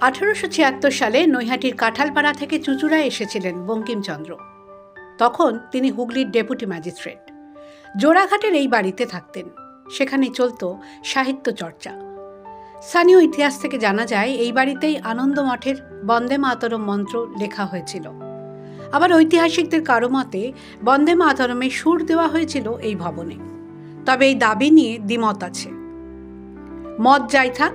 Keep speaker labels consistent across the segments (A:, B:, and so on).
A: 1876 সালে নৈহাটির কাঁঠালপাড়া থেকে চুঁচুড়ায় এসেছিলেন বঙ্কিমচন্দ্র। তখন তিনি হুগলির ডেপুটি ম্যাজিস্ট্রেট। জোড়াঘাটের এই বাড়িতে থাকতেন। সেখানে চলত সাহিত্য চর্চা। স্থানীয় ইতিহাস থেকে জানা যায় এই বাড়িতেই আনন্দ মঠের বন্দে মাতরম মন্ত্র লেখা হয়েছিল। আবার ঐতিহাসিকদের কারো মতে বন্দে মাতরমে সুর দেওয়া হয়েছিল এই ভবনে। তবে এই দাবি নিয়ে দ্বিমত আছে। মত যাই থাক,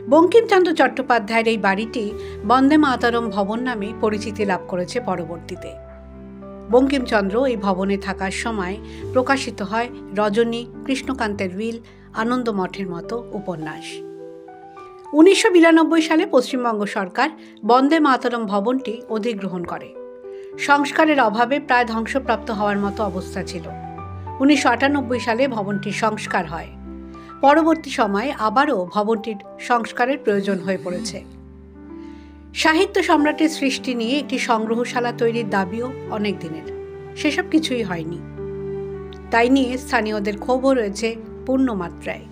A: বঙ্কিমচন্দ্র চট্টোপাধ্যায়ের এই বাড়িটি বন্দে মাতরম ভবন নামে পরিচিতি লাভ করেছে পরবর্তীতে। বঙ্কিমচন্দ্র এই ভবনে থাকার সময় প্রকাশিত হয় রজনী, কৃষ্ণকান্তের উইল, আনন্দ মঠের মতো উপন্যাস। 1992 সালে পশ্চিমবঙ্গ সরকার বন্দে মাতরম ভবনটি অধিগ্রহণ করে। সংস্কারের অভাবে প্রায় ধ্বংসপ্রাপ্ত হওয়ার মতো অবস্থা ছিল। 1998 সালে ভবনটির সংস্কার হয়। পরবর্তী সময়ে আবারও ভবনটির সংস্কারের প্রয়োজন হয়ে পড়েছে। সাহিত্য সম্রাটের সৃষ্টি নিয়ে একটি সংগ্রহশালা তৈরির দাবিও অনেক দিনের। সেসব কিছুই হয়নি। তাই নিয়ে স্থানীয়দের ক্ষোভও রয়েছে পূর্ণমাত্রায়।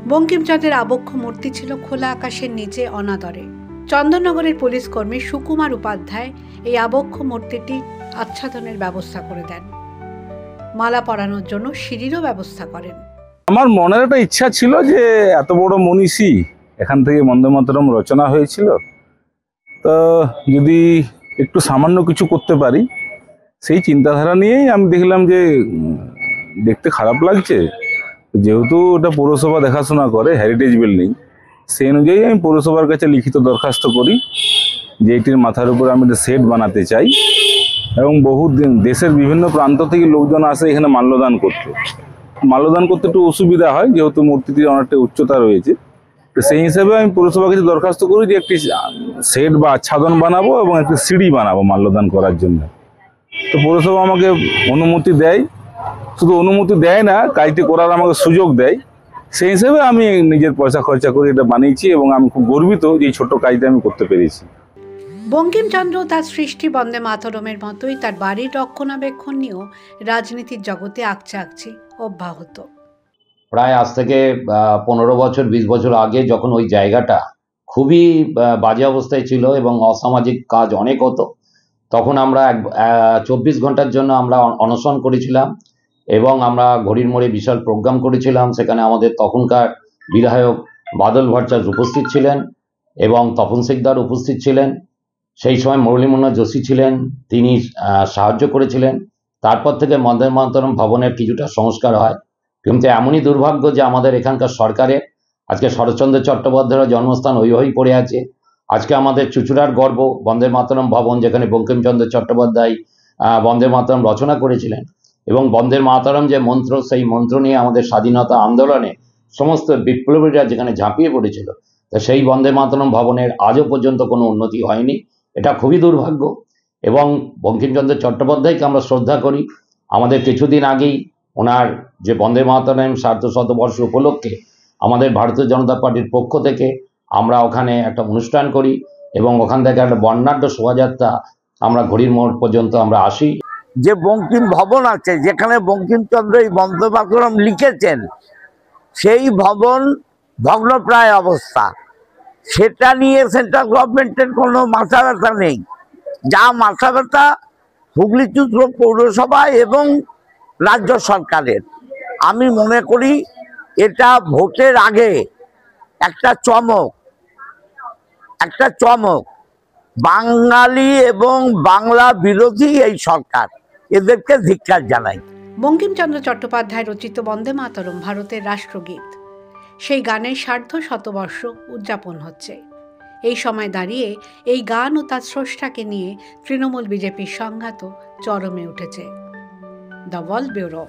A: বঙ্কিমচন্দ্রের আবক্ষ মূর্তি ছিল খোলা আকাশের নিচে অনাদরে। চন্দননগরের পুলিশ কর্মী সুকুমার উপাধ্যায় এই আবক্ষ মূর্তিটি আচ্ছাদনের ব্যবস্থা করে দেন। মালা পরানোর জন্য সিঁড়িরও ব্যবস্থা করেন।
B: আমার মনের একটা ইচ্ছা ছিল যে এত বড় মনীষী, এখান থেকে বন্দে মাতরম রচনা হয়েছিল, তো যদি একটু সামান্য কিছু করতে পারি, সেই চিন্তাধারা নিয়েই আমি দেখলাম যে দেখতে খারাপ লাগছে। যেহেতু ওটা পৌরসভা দেখাশোনা করে, হেরিটেজ বিল্ডিং, সেই অনুযায়ী আমি পৌরসভার কাছে লিখিত দরখাস্ত করি যে এটির মাথার উপর আমি একটা শেড বানাতে চাই। এবং বহু দেশের বিভিন্ন প্রান্ত থেকে লোকজন আসে এখানে মাল্যদান করতে। মাল্যদান করতে একটু অসুবিধা হয়, যেহেতু মূর্তিটির অনেকটা উচ্চতা রয়েছে। তো সেই হিসাবে আমি পৌরসভার কাছে দরখাস্ত করি যে একটি শেড বা আচ্ছাদন বানাবো এবং একটি সিঁড়ি বানাবো মাল্যদান করার জন্য। তো পৌরসভা আমাকে অনুমতি দেয়। শুধু অনুমতি দেয় না, কাজটি করার আমাকে সুযোগ দেয়। সেই হিসেবে আমি নিজের পয়সা খরচা করে এটা বানিয়েছি এবং আমি খুব গর্বিত যে এই ছোট্ট কাজটা আমি করতে পেরেছি।
A: বঙ্কিমচন্দ্র তার সৃষ্টি বন্দে মাতরমের মতোই তার বাড়ির রক্ষণাবেক্ষণ নিয়েও রাজনীতির জগতে আকচি অব্যাহত।
C: প্রায় আজ থেকে 15 বছর 20 বছর আগে যখন ওই জায়গাটা খুবই বাজে অবস্থায় ছিল এবং অসামাজিক কাজ অনেক হতো, তখন আমরা 24 ঘন্টার জন্য আমরা অনশন করেছিলাম এবং আমরা ঘড়ির মোড়ে বিশাল প্রোগ্রাম করেছিলাম। সেখানে আমাদের তখনকার বিধায়ক বাদল ভট্টাচার্য উপস্থিত ছিলেন এবং তপন সিকদার উপস্থিত ছিলেন। সেই সময় মুরলীমোহন যোশী ছিলেন, তিনি সাহায্য করেছিলেন। তারপর থেকে বন্দে মাতরম ভবনের কিছুটা সংস্কার হয়। কিন্তু এমনই দুর্ভাগ্য যে আমাদের এখানকার সরকারের আজকে শরৎচন্দ্র চট্টোপাধ্যায়ের জন্মস্থান ওইভাবেই পড়ে আছে। আজকে আমাদের চুঁচুড়ার গর্ব বন্দে মাতরম ভবন, যেখানে বঙ্কিমচন্দ্র চট্টোপাধ্যায় বন্দে মাতরম রচনা করেছিলেন এবং বন্দে মাতরম যে মন্ত্র, সেই মন্ত্র নিয়ে আমাদের স্বাধীনতা আন্দোলনে সমস্ত বিপ্লবীরা যেখানে ঝাঁপিয়ে পড়েছিল, তা সেই বন্দে মাতরম ভবনের আজও পর্যন্ত কোনো উন্নতি হয়নি। এটা খুবই দুর্ভাগ্য। এবং বঙ্কিমচন্দ্র চট্টোপাধ্যায়কে আমরা শ্রদ্ধা করি। আমাদের কিছুদিন আগেই ওনার যে বন্দে মাতরম সার্ধশতবর্ষ উপলক্ষে আমাদের ভারতীয় জনতা পার্টির পক্ষ থেকে আমরা ওখানে একটা অনুষ্ঠান করি এবং ওখান থেকে একটা বর্ণাঢ্য শোভাযাত্রা আমরা ঘড়ির মোড় পর্যন্ত আমরা আসি।
D: যে বঙ্কিম ভবন আছে, যেখানে বঙ্কিমচন্দ্র এই বন্দে মাতরম লিখেছেন, সেই ভবন ভগ্নপ্রায় অবস্থা। সেটা নিয়ে সেন্ট্রাল গভর্নমেন্টের কোনো মাথা ব্যথা নেই। যা মাথা ব্যথা হুগলি চুঁচুড়া পৌরসভা এবং রাজ্য সরকারের। আমি মনে করি এটা ভোটের আগে একটা চমক। বাঙালি এবং বাংলা বিরোধী এই সরকার, এদেরকে ধিক্কার জানাই।
A: বঙ্কিমচন্দ্র চট্টোপাধ্যায় রচিত বন্দে মাতরম ভারতের রাষ্ট্রগীত। সেই গানের সার্ধশতবর্ষ উদযাপন হচ্ছে। এই সময় দাঁড়িয়ে এই গান ও তার স্রষ্টাকে নিয়ে তৃণমূল বিজেপির সংঘাতও চরমে উঠেছে। The world bureau.